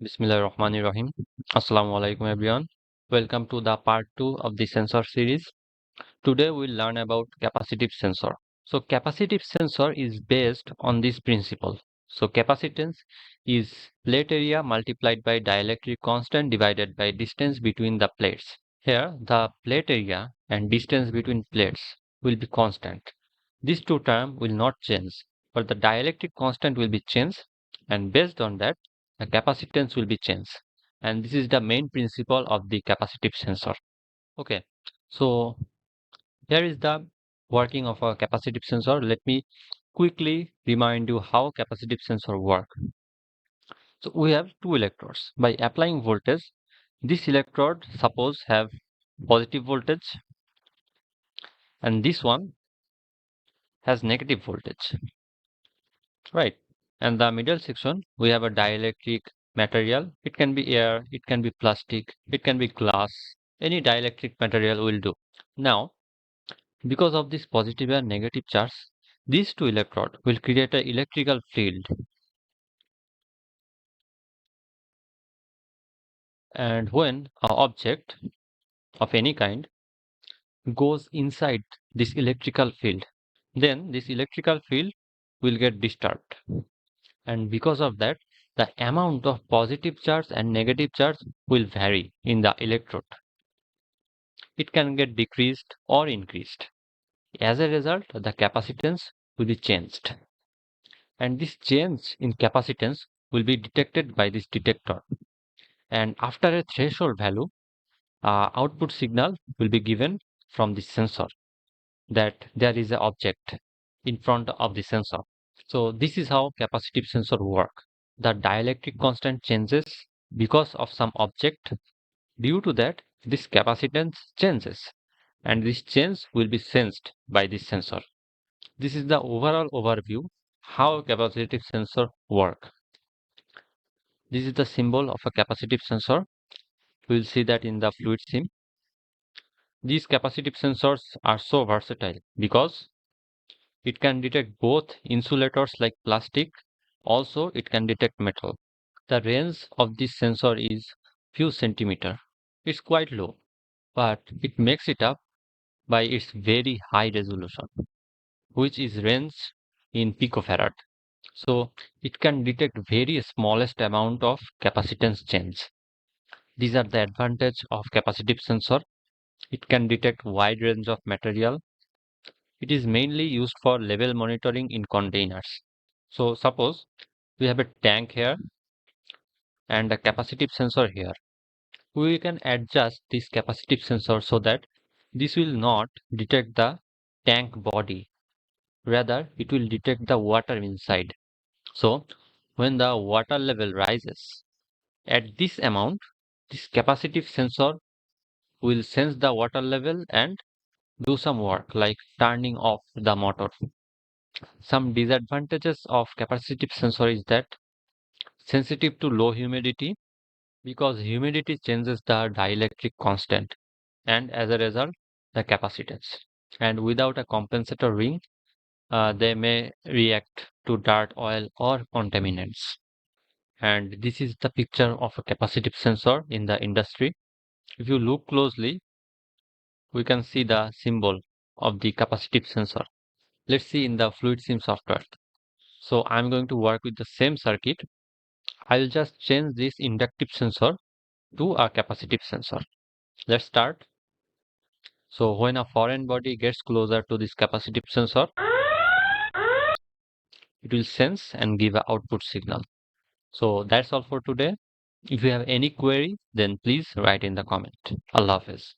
Bismillahirrahmanirrahim. Assalamu alaikum everyone. Welcome to the part 2 of the sensor series. Today we'll learn about capacitive sensor. So capacitive sensor is based on this principle. So capacitance is plate area multiplied by dielectric constant divided by distance between the plates. Here the plate area and distance between plates will be constant. These two terms will not change, but the dielectric constant will be changed, and based on that the capacitance will be changed. And this is the main principle of the capacitive sensor. Okay, so here is the working of a capacitive sensor. Let me quickly remind you how capacitive sensor work. So we have two electrodes. By applying voltage, this electrode suppose have positive voltage and this one has negative voltage, right? And the middle section we have a dielectric material. It can be air, it can be plastic, it can be glass. Any dielectric material will do. Now because of this positive and negative charge, these two electrodes will create an electrical field. And when an object of any kind goes inside this electrical field, then this electrical field will get disturbed. And because of that, the amount of positive charge and negative charge will vary in the electrode. It can get decreased or increased. As a result, the capacitance will be changed. And this change in capacitance will be detected by this detector. And after a threshold value, output signal will be given from the sensor that there is an object in front of the sensor. So this is how capacitive sensor work. The dielectric constant changes because of some object. Due to that, this capacitance changes, and this change will be sensed by the sensor. This is the overall overview how capacitive sensor work. This is the symbol of a capacitive sensor. We will see that in the fluid sim. These capacitive sensors are so versatile because it can detect both insulators like plastic, also it can detect metal. The range of this sensor is few centimeter. It's quite low, but it makes it up by its very high resolution, which is range in picofarad. So it can detect very smallest amount of capacitance change. These are the advantage of capacitive sensor. It can detect wide range of material. It is mainly used for level monitoring in containers. So suppose we have a tank here and a capacitive sensor here. We can adjust this capacitive sensor so that this will not detect the tank body, rather it will detect the water inside. So when the water level rises at this amount, this capacitive sensor will sense the water level and do some work like turning off the motor. Some disadvantages of capacitive sensor is that sensitive to low humidity because humidity changes the dielectric constant and as a result the capacitance. And without a compensator ring, they may react to dirt, oil or contaminants. And this is the picture of a capacitive sensor in the industry. If you look closely, we can see the symbol of the capacitive sensor. Let's see in the fluid sim software. So I'm going to work with the same circuit. I'll just change this inductive sensor to a capacitive sensor. Let's start. So when a foreign body gets closer to this capacitive sensor, it will sense and give an output signal. So that's all for today. If you have any query, then please write in the comment. Allah Hafiz.